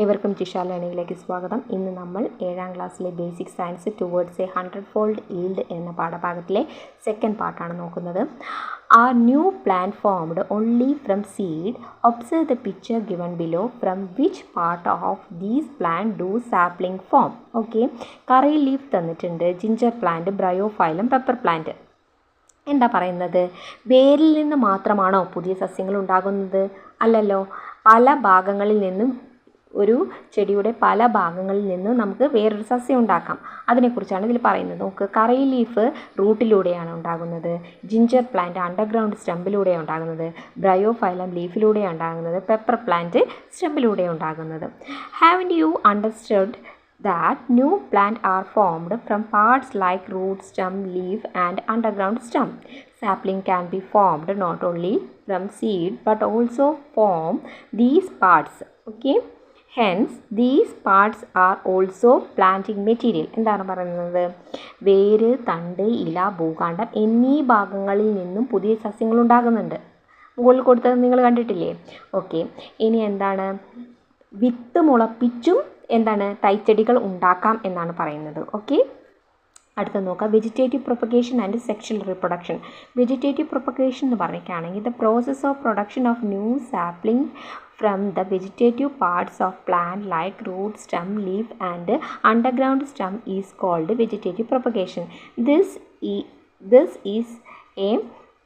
ഏവർക്കും ജിഷ ലേണിംഗിലേക്ക് സ്വാഗതം. ഇന്ന് നമ്മൾ 7ാം ക്ലാസ്സിലെ basic science towards A 100-fold yield എന്ന പാഠഭാഗത്തിലെ സെക്കൻഡ് പാർട്ടാണ് നോക്കുന്നത്. Are new plant formed only from seed? Observe the picture given below. From which part of these plant do sapling form? Okay, curry leaf തന്നിട്ടുണ്ട്, ginger plant, ബ്രയോഫൈലം, pepper plant. എന്താ പറയുന്നത്? വേരിൽ നിന്ന് മാത്രമാണോ പുതിയ സസ്യങ്ങൾ ഉണ്ടാകുന്നത്? അല്ലല്ലോ, പല ഭാഗങ്ങളിൽ നിന്നും ഒരു ചെടിയുടെ പല ഭാഗങ്ങളിൽ നിന്നും നമുക്ക് വേറൊരു സസ്യം ഉണ്ടാക്കാം. അതിനെക്കുറിച്ചാണ് ഇതിൽ പറയുന്നത്. നമുക്ക് കറി ലീഫ് റൂട്ടിലൂടെയാണ് ഉണ്ടാകുന്നത്, ജിഞ്ചർ പ്ലാന്റ് അണ്ടർഗ്രൗണ്ട് സ്റ്റെമ്പിലൂടെയാണ് ഉണ്ടാകുന്നത്, ബ്രയോഫൈലം ലീഫിലൂടെയാണ് ഉണ്ടാകുന്നത്, പെപ്പർ പ്ലാന്റ് സ്റ്റെമ്പിലൂടെയാണ് ഉണ്ടാകുന്നത്. Haven't you understood that new plants are formed from parts like root, stem, leaf and underground stem? Sapling can be formed not only from seed but also from these parts. Okay, hence these parts are also planting material. എന്താണ് പറയുന്നത്? വേര്, തണ്ട്, ഇല, ഭൂകാണ്ഡം എന്നീ ഭാഗങ്ങളിൽ നിന്നും പുതിയ സസ്യങ്ങൾ ഉണ്ടാകുന്നുണ്ട്. മുകളിൽ കൊടുത്തത് നിങ്ങൾ കണ്ടിട്ടില്ലേ? ഓക്കെ, ഇനി എന്താണ്? വിത്ത് മുളപ്പിച്ചും എന്താണ് തൈച്ചെടികൾ ഉണ്ടാക്കാം എന്നാണ് പറയുന്നത്. ഓക്കെ, അടുത്ത നോക്കാം. Vegetative propagation and sexual reproduction. Vegetative propagation എന്ന് പറഞ്ഞിട്ടാണെങ്കിൽ the process of production of new sapling from the vegetative parts of plant like root, stem, leaf and underground stem is called vegetative propagation. This is a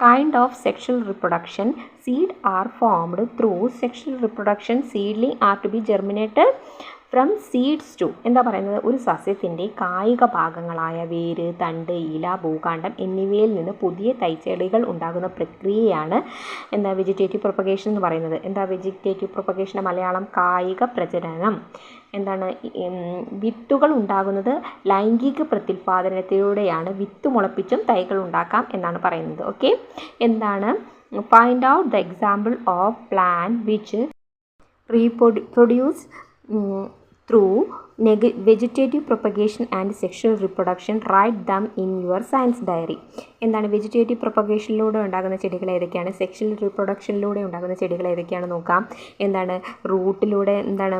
kind of sexual reproduction. Seed are formed through sexual reproduction. Seedling are to be germinated from seeds too. എന്താ പറയുന്നത്? ഒരു സസ്യത്തിൻ്റെ കായിക ഭാഗങ്ങളായ വേര്, തണ്ട്, ഇല, ഭൂകാണ്ഡം എന്നിവയിൽ നിന്ന് പുതിയ തൈച്ചെടികൾ ഉണ്ടാകുന്ന പ്രക്രിയയാണ് എന്താ വെജിറ്റേറ്റീവ് പ്രൊപ്പഗേഷൻ എന്ന് പറയുന്നത്. എന്താ വെജിറ്റേറ്റീവ് പ്രൊപ്പഗേഷൻ്റെ മലയാളം? കായിക പ്രജനനം. എന്താണ്? വിത്തുകൾ ഉണ്ടാകുന്നത് ലൈംഗിക പ്രത്യുൽപാദനത്തിലൂടെയാണ്. വിത്ത് മുളപ്പിച്ചും തൈകൾ ഉണ്ടാക്കാം എന്നാണ് പറയുന്നത്. ഓക്കെ, എന്താണ്? Find out the example of plant which reproduce through vegetative propagation and sexual reproduction. Write them in your science diary. എന്താണ്? വെജിറ്റേറ്റീവ് പ്രൊപ്പഗേഷനിലൂടെ ഉണ്ടാകുന്ന ചെടികൾ ഏതൊക്കെയാണ്? സെക്ഷൽ റീപ്രൊഡക്ഷനിലൂടെ ഉണ്ടാകുന്ന ചെടികൾ ഏതൊക്കെയാണ് നോക്കാം. എന്താണ്? റൂട്ടിലൂടെ എന്താണ്?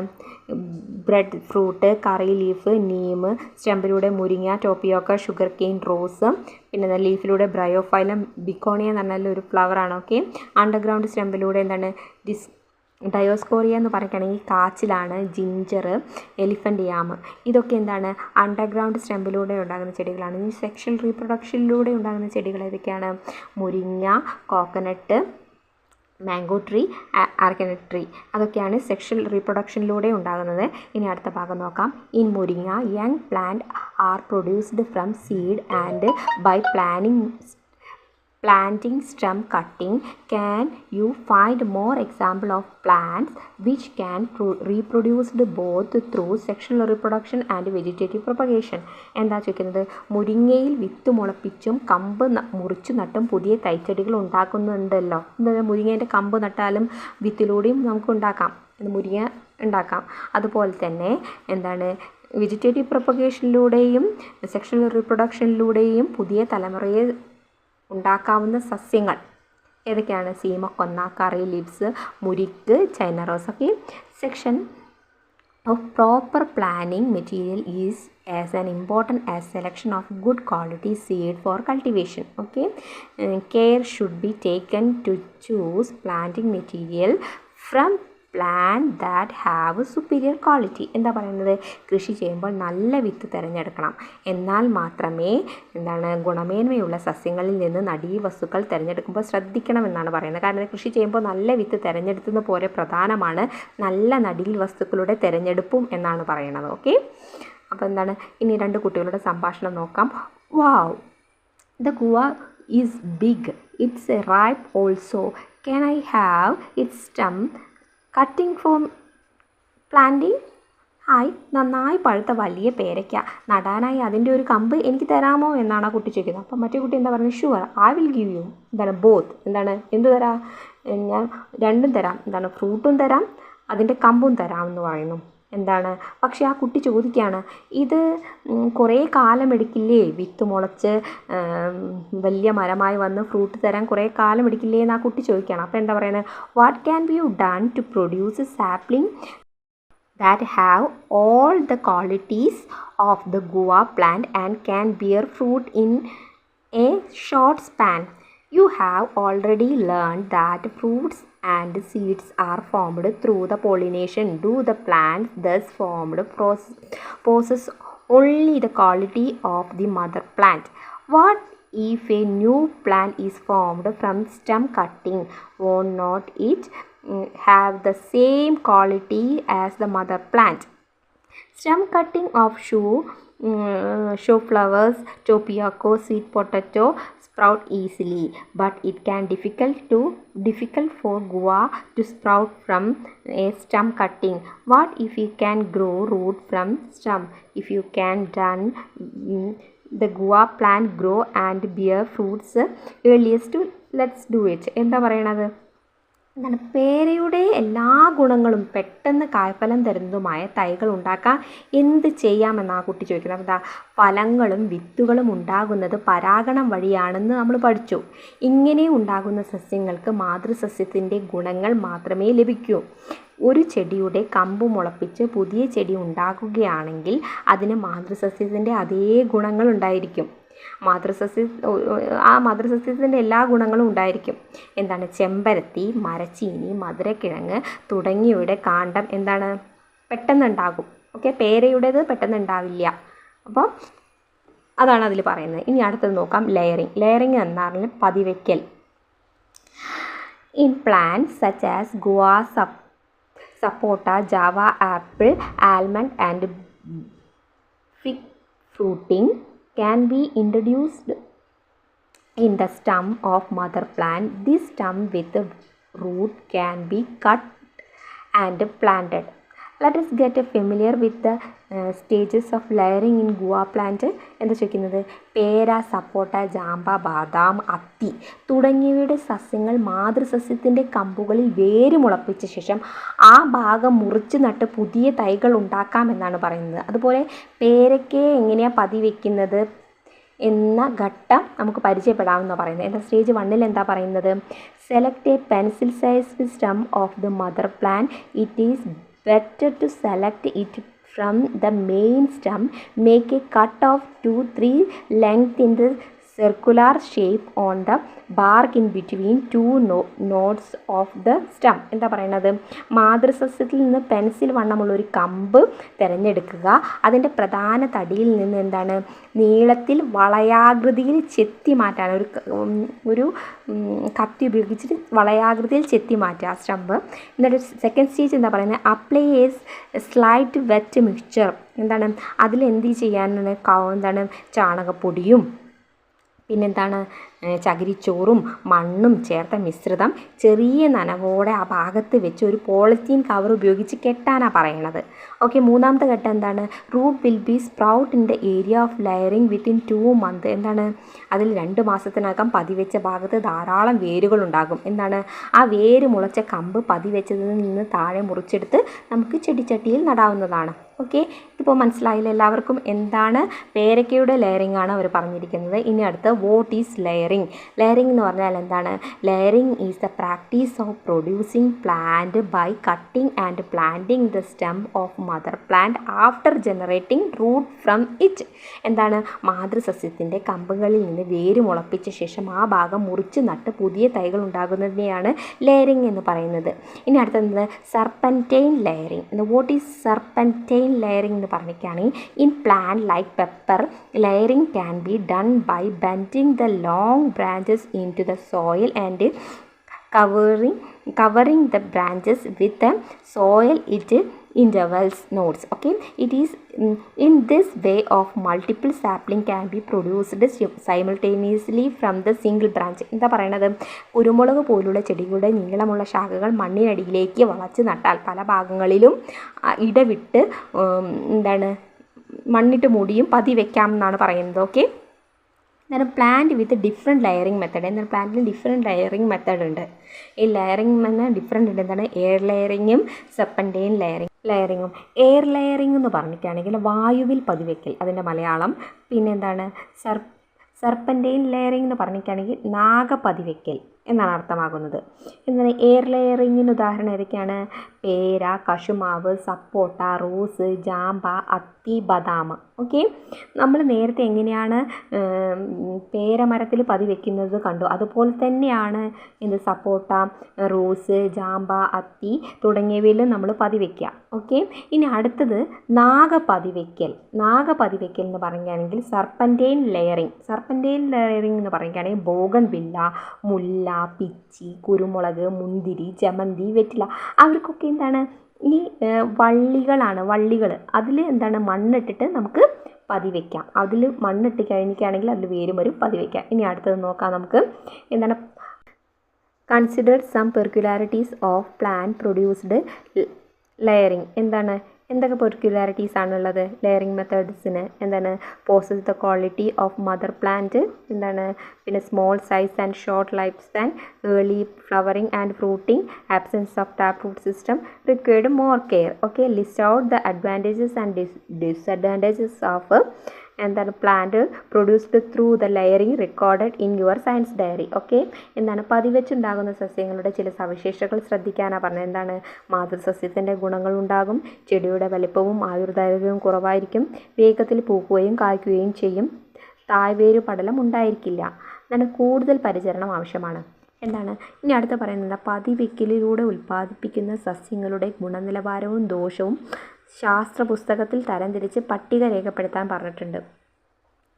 Bread fruit, curry leaf, neem, സ്റ്റെമ്പിലൂടെ മുരിങ്ങ, ടോപ്പിയോക്ക, ഷുഗർ കെയിൻ, റോസ്, പിന്നെ ലീഫിലൂടെ ബ്രയോഫൈലം, ബിക്കോണിയ എന്ന് പറഞ്ഞാൽ ഒരു ഫ്ലവറാണ്. ഓക്കെ, അണ്ടർഗ്രൗണ്ട് സ്റ്റെമ്പിലൂടെ എന്താണ്? ഡയോസ്കോറിയ എന്ന് പറയുകയാണെങ്കിൽ കാച്ചിലാണ്, ജിഞ്ചർ, എലിഫൻ്റ് യാം, ഇതൊക്കെ എന്താണ്? അണ്ടർഗ്രൗണ്ട് സ്റ്റെമ്പിലൂടെ ഉണ്ടാകുന്ന ചെടികളാണ്. ഈ സെക്ഷൽ റീപ്രൊഡക്ഷനിലൂടെ ഉണ്ടാകുന്ന ചെടികൾ ഏതൊക്കെയാണ്? മുരിങ്ങ, coconut, mango tree, arecanut tree, അതൊക്കെയാണ് സെക്ഷൽ റീപ്രൊഡക്ഷനിലൂടെ ഉണ്ടാകുന്നത്. ഇനി അടുത്ത ഭാഗം നോക്കാം. In muringa young plant are produced from seed and by planting stem cutting. Can you find more example of plants which can reproduced both through sexual reproduction and vegetative propagation? എന്താ ചോദിക്കുന്നത്? മുരിങ്ങയിൽ വിത്ത് മുളപ്പിച്ചും കമ്പ് മുറിച്ചു നട്ടും പുതിയ തൈച്ചെടികൾ ഉണ്ടാക്കുന്നുണ്ടല്ലോ. എന്താ? മുരിങ്ങേൻ്റെ കമ്പ് നട്ടാലും വിത്തിലൂടെയും നമുക്ക് ഉണ്ടാക്കാം, മുരിങ്ങ ഉണ്ടാക്കാം. അതുപോലെ തന്നെ എന്താണ്? വെജിറ്റേറ്റീവ് പ്രൊപ്പഗേഷനിലൂടെയും സെക്ഷൽ റീപ്രൊഡക്ഷനിലൂടെയും പുതിയ തലമുറയെ ഉണ്ടാക്കാവുന്ന സസ്യങ്ങൾ ഏതൊക്കെയാണ്? സീമക്കൊന്ന, കറി ലീവ്സ്, മുരിക്ക്, China rose. Okay, section of proper planning material is as an important as selection of good quality seed for cultivation. Okay, care should be taken to choose planting material from plant that have superior quality. എന്താ പറയുന്നത്? കൃഷി ചെയ്യുമ്പോൾ നല്ല വിത്ത് തിരഞ്ഞെടുക്കണം. എന്നാൽ മാത്രമേ എന്താണ് ഗുണമേന്മയുള്ള സസ്യങ്ങളിൽ നിന്ന് നടീവസ്തുക്കൾ തിരഞ്ഞെടുക്കുമ്പോൾ ശ്രദ്ധിക്കണമെന്നാണ് പറയുന്നത്. കാരണം കൃഷി ചെയ്യുമ്പോൾ നല്ല വിത്ത് തിരഞ്ഞെടുത്തുന്ന പോലെ പ്രധാനമാണ് നല്ല നടീൽ വസ്തുക്കളുടെ തിരഞ്ഞെടുപ്പും എന്നാണ് പറയുന്നത്. ഓക്കെ, അപ്പോൾ എന്താണ്? ഇനി രണ്ട് കുട്ടികളുടെ സംഭാഷണം നോക്കാം. Wow, the guava is big, it's a ripe also. Can I have its stem cutting for planting? Hi, നന്നായി പഴുത്ത വലിയ പേരയ്ക്ക നടാനായി അതിൻ്റെ ഒരു കമ്പ് എനിക്ക് തരാമോ എന്നാണ് ആ കുട്ടി ചോദിക്കുന്നത്. അപ്പം മറ്റേ കുട്ടി എന്താ പറയുന്നത്? Sure, I will give you. എന്താണ്? ബോത്ത്. എന്താണ്? എന്ത് തരാം? ഞാൻ രണ്ടും തരാം. എന്താണ്? ഫ്രൂട്ടും തരാം, അതിൻ്റെ കമ്പും തരാം എന്ന് പറയുന്നു. എന്താണ്? പക്ഷേ ആ കുട്ടി ചോദിക്കുകയാണ്, ഇത് കുറേ കാലമെടുക്കില്ലേ വിത്ത് മുളച്ച് വലിയ മരമായി വന്ന് ഫ്രൂട്ട് തരാൻ കുറേ കാലമെടുക്കില്ലേ എന്ന് ആ കുട്ടി ചോദിക്കുകയാണ്. അപ്പോൾ എന്താ പറയുന്നത്? What can be you done to produce sapling that have all the qualities of the guava plant and can bear fruit in a short span. You have already learned that fruits and seeds are formed through the pollination. Do the plants thus formed possess only the quality of the mother plant? What if a new plant is formed from stem cutting? Won't not it have the same quality as the mother plant? Stem cutting of show flowers, tapioca, sweet potato sprout easily, but it can difficult for guava to sprout from a stem cutting. What if you can grow root from stem? If you can done the guava plant grow and bear fruits earliest, let's do it. എന്താ പറയണത്? എന്താണ്, പേരയുടെ എല്ലാ ഗുണങ്ങളും പെട്ടെന്ന് കായ്ഫലം തരുന്നതുമായ തൈകൾ ഉണ്ടാക്കാൻ എന്ത് ചെയ്യാമെന്നാ കുട്ടി ചോദിക്കുന്നത്. എന്താ, ഫലങ്ങളും വിത്തുകളും ഉണ്ടാകുന്നത് പരാഗണം വഴിയാണെന്ന് നമ്മൾ പഠിച്ചു. ഇങ്ങനെ ഉണ്ടാകുന്ന സസ്യങ്ങൾക്ക് മാതൃസസ്യത്തിൻ്റെ ഗുണങ്ങൾ മാത്രമേ ലഭിക്കൂ. ഒരു ചെടിയുടെ കമ്പ് മുളപ്പിച്ച് പുതിയ ചെടി ഉണ്ടാക്കുകയാണെങ്കിൽ അതിന് മാതൃസസ്യത്തിൻ്റെ അതേ ഗുണങ്ങൾ ഉണ്ടായിരിക്കും. മാതൃസസ്യത്തിൻ്റെ എല്ലാ ഗുണങ്ങളും ഉണ്ടായിരിക്കും. എന്താണ്, ചെമ്പരത്തി, മരച്ചീനി, മധുരക്കിഴങ്ങ് തുടങ്ങിയവയുടെ കാണ്ഡം എന്താണ്, പെട്ടെന്നുണ്ടാകും. ഓക്കെ, പേരയുടേത് പെട്ടെന്നുണ്ടാവില്ല. അപ്പോൾ അതാണ് അതിൽ പറയുന്നത്. ഇനി അടുത്തത് നോക്കാം, ലെയറിങ്. ലെയറിങ് എന്നാൽ പതിവയ്ക്കൽ. In plants such as guava, sapota, java, apple, almond and fig fruiting can be introduced in the stem of mother plant. This stem with the root can be cut and planted. Let us get familiar with the stages of layering in guava plant. എന്താ ചോദിക്കുന്നത്, പേര, സപ്പോട്ട, ജാമ്പ, ബാദാം, അത്തി തുടങ്ങിയവയുടെ സസ്യങ്ങൾ മാതൃസസ്യത്തിൻ്റെ കമ്പുകളിൽ വേര് മുളപ്പിച്ച ശേഷം ആ ഭാഗം മുറിച്ച് നട്ട് പുതിയ തൈകൾ ഉണ്ടാക്കാമെന്നാണ് പറയുന്നത്. അതുപോലെ പേരയ്ക്ക് എങ്ങനെയാണ് പതി വയ്ക്കുന്നത് എന്ന ഘട്ടം നമുക്ക് പരിചയപ്പെടാമെന്ന് പറയുന്നത്. എന്താ, സ്റ്റേജ് 1 എന്താ പറയുന്നത്, select a pencil size stem of the mother plant. It is better to select it from the main stem. Make a cut of 2-3 length in the circular shape on the bark in between two nodes of the stem. എന്താ പറയുന്നത്, മാതൃസസ്യത്തിൽ നിന്ന് pencil വണ്ണമുള്ളൊരു കമ്പ് തിരഞ്ഞെടുക്കുക. അതിൻ്റെ പ്രധാന തടിയിൽ നിന്ന് എന്താണ്, നീളത്തിൽ വളയാകൃതിയിൽ ചെത്തി മാറ്റാൻ ഒരു കത്തി ഉപയോഗിച്ചിട്ട് വളയാകൃതിയിൽ ചെത്തി മാറ്റുക ആ സ്റ്റമ്പ്. എന്നിട്ട് സെക്കൻഡ് സ്റ്റേജ് എന്താ പറയുന്നത്, apply a slight wet mixture. എന്താണ്, അതിൽ എന്ത് ചെയ്യാനാണ്, എന്താണ്, ചാണകപ്പൊടിയും പിന്നെന്താണ്, ചകിരിച്ചോറും മണ്ണും ചേർത്ത മിശ്രിതം ചെറിയ നനവോടെ ആ ഭാഗത്ത് വെച്ച് ഒരു പോളിത്തീൻ കവർ ഉപയോഗിച്ച് കെട്ടാനാണ് പറയണത്. ഓക്കെ, മൂന്നാമത്തെ ഘട്ടം എന്താണ്, root will be sprout in the area of layering within 2 months. എന്താണ്, അതിൽ 2 മാസത്തിനകം പതിവെച്ച ഭാഗത്ത് ധാരാളം വേരുകളുണ്ടാകും. എന്താണ്, ആ വേര് മുളച്ച കമ്പ് പതിവെച്ചതിൽ നിന്ന് താഴെ മുറിച്ചെടുത്ത് നമുക്ക് ചെടിച്ചട്ടിയിൽ നടാവുന്നതാണ്. ഓക്കെ, ഇപ്പോൾ മനസ്സിലായില്ല എല്ലാവർക്കും എന്താണ് പേരയ്ക്കയുടെ ലെയറിംഗ് ആണ് അവർ പറഞ്ഞിരിക്കുന്നത്. ഇനി അടുത്ത് വാട്ട് ഈസ് ലെയറിംഗ്. ലെയറിംഗ് എന്ന് പറഞ്ഞാൽ എന്താണ്, layering is the practice of producing plant by cutting and planting the stem of mother plant after generating root from it. എന്താണ്, മാതൃസസ്യത്തിൻ്റെ കമ്പുകളിൽ നിന്ന് വേര് മുളപ്പിച്ച ശേഷം ആ ഭാഗം മുറിച്ച് നട്ട് പുതിയ തൈകൾ ഉണ്ടാകുന്നതിനെയാണ് ലെയറിംഗ് എന്ന് പറയുന്നത്. ഇനി അടുത്തത് serpentine layering. What is serpentine layering എന്ന് പറഞ്ഞിട്ടാണെങ്കിൽ, in plant like pepper layering can be done by bending the long branches into the soil and covering the branches with the soil at intervals nodes. Okay, it is in this way of multiple sapling can be produced simultaneously from the single branch. എന്താ പറയണത്, കുരുമുളക് പോലുള്ള ചെടികളുടെ നീളമുള്ള ശാഖകൾ മണ്ണിനടിയിലേക്ക് വളച്ച് നട്ടാൽ പല ഭാഗങ്ങളിലും ഇടവിട്ട് എന്താണ് മണ്ണിട്ട് മൂടിയും പതി വെക്കാമെന്നാണ് പറയുന്നത്. ഓക്കെ, അന്നേരം plant with different layering method. എന്നാൽ പ്ലാന്റിൽ ഡിഫറെൻറ്റ് ലെയറിങ് മെത്തേഡ് ഉണ്ട്. ഈ ലെയറിങ് തന്നെ ഡിഫറെൻ്റ് ഉണ്ട്. എന്താണ്, എയർ ലെയറിങ്ങും സെർപ്പൻറ്റൈൻ ലെയറിങ്ങും. എയർ ലെയറിംഗ് എന്ന് പറഞ്ഞിട്ടാണെങ്കിൽ വായുവിൽ പതിവയ്ക്കൽ, അതിൻ്റെ മലയാളം. പിന്നെ എന്താണ്, സെർപ്പൻറ്റൈൻ ലെയറിംഗ് എന്ന് പറഞ്ഞിട്ടാണെങ്കിൽ നാഗപതിവയ്ക്കൽ എന്നാണ് അർത്ഥമാകുന്നത്. എന്താണ് എയർ ലെയറിങ്ങിന് ഉദാഹരണം ഏതൊക്കെയാണ്, പേര, കശുമാവ്, സപ്പോട്ട, റോസ്, ജാമ്പ, അത്തി, ബദാം. ഓക്കെ, നമ്മൾ നേരത്തെ എങ്ങനെയാണ് പേരമരത്തിൽ പതിവെക്കുന്നത് കണ്ടു, അതുപോലെ തന്നെയാണ് എന്ത് സപ്പോട്ട, റോസ്, ജാമ്പ, അത്തി തുടങ്ങിയവയിലും നമ്മൾ പതിവെക്കുക. ഓക്കെ, ഇനി അടുത്തത് നാഗപതിവെക്കൽ. നാഗപതിവെക്കൽ എന്ന് പറയുകയാണെങ്കിൽ സർപ്പൻറ്റൈൻ ലെയറിങ്. സർപ്പൻറ്റൈൻ ലെയറിങ് എന്ന് പറയുകയാണെങ്കിൽ ബോഗൺവില്ല, മുല്ല, പിച്ചി, കുരുമുളക്, മുന്തിരി, ജമന്തി, വെറ്റില അവർക്കൊക്കെ എന്താണ് ഈ വള്ളികൾ അതിൽ എന്താണ് മണ്ണിട്ടിട്ട് നമുക്ക് പതിവെക്കാം. അതിൽ മണ്ണിട്ട് കഴിഞ്ഞിട്ടാണെങ്കിൽ അതിൽ വേരും വരും, പതിവെക്കാം. ഇനി അടുത്തത് നോക്കാം നമുക്ക്. എന്താണ് consider some peculiarities of plant produced layering. എന്തൊക്കെ പെർക്യുലാരിറ്റീസ് ആണുള്ളത് ലെയറിങ് മെത്തേഡ്സിന്? Possess the quality of mother plant, പിന്നെ small size and short life span, early flowering and fruiting, absence of tap root system, required more care. Okay, list out the advantages and disadvantages of plant produced through the layering recorded in your science diary. Okay, പതിവെച്ചുണ്ടാകുന്ന സസ്യങ്ങളുടെ ചില സവിശേഷതകൾ ശ്രദ്ധിക്കാനാണ് പറഞ്ഞത്. മാതൃസസ്യത്തിൻ്റെ ഗുണങ്ങളുണ്ടാകും, ചെടിയുടെ വലിപ്പവും ആയുർദൈർഘ്യവും കുറവായിരിക്കും, വേഗത്തിൽ പൂക്കുകയും കായ്ക്കുകയും ചെയ്യും, തായ്വേരു പടലം ഉണ്ടായിരിക്കില്ല, കൂടുതൽ പരിചരണം ആവശ്യമാണ്. ഇനി അടുത്ത പറയുന്നത് പതിവെക്കലിലൂടെ ഉൽപ്പാദിപ്പിക്കുന്ന സസ്യങ്ങളുടെ ഗുണനിലവാരവും ദോഷവും ശാസ്ത്ര പുസ്തകത്തിൽ തരംതിരിച്ച് പട്ടിക രേഖപ്പെടുത്താൻ പറഞ്ഞിട്ടുണ്ട്.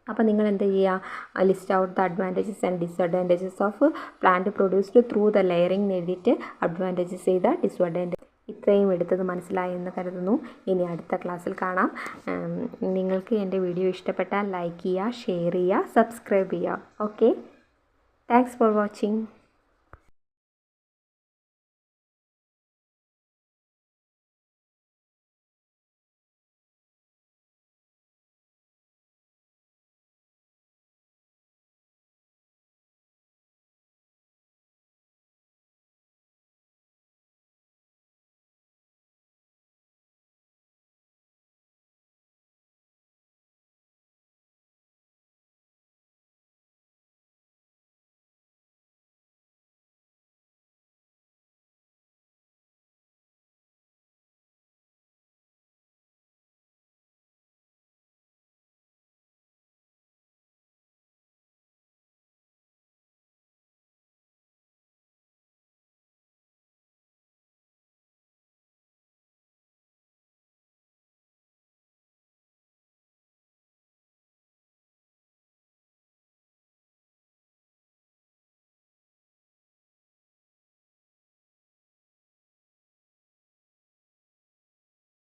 അപ്പോൾ നിങ്ങൾ എന്ത് ചെയ്യുക, list out the advantages and disadvantages of plant produced through the layering എഴുതിയിട്ട് അഡ്വാൻറ്റേജസ് ചെയ്ത ഡിസഡ്വാൻറ്റേജ് ഇത്രയും എടുത്തത് മനസ്സിലായി എന്ന് കരുതുന്നു. ഇനി അടുത്ത ക്ലാസ്സിൽ കാണാം. നിങ്ങൾക്ക് എൻ്റെ വീഡിയോ ഇഷ്ടപ്പെട്ടാൽ ലൈക്ക് ചെയ്യുക, ഷെയർ ചെയ്യുക, സബ്സ്ക്രൈബ് ചെയ്യുക. Okay, thanks for watching.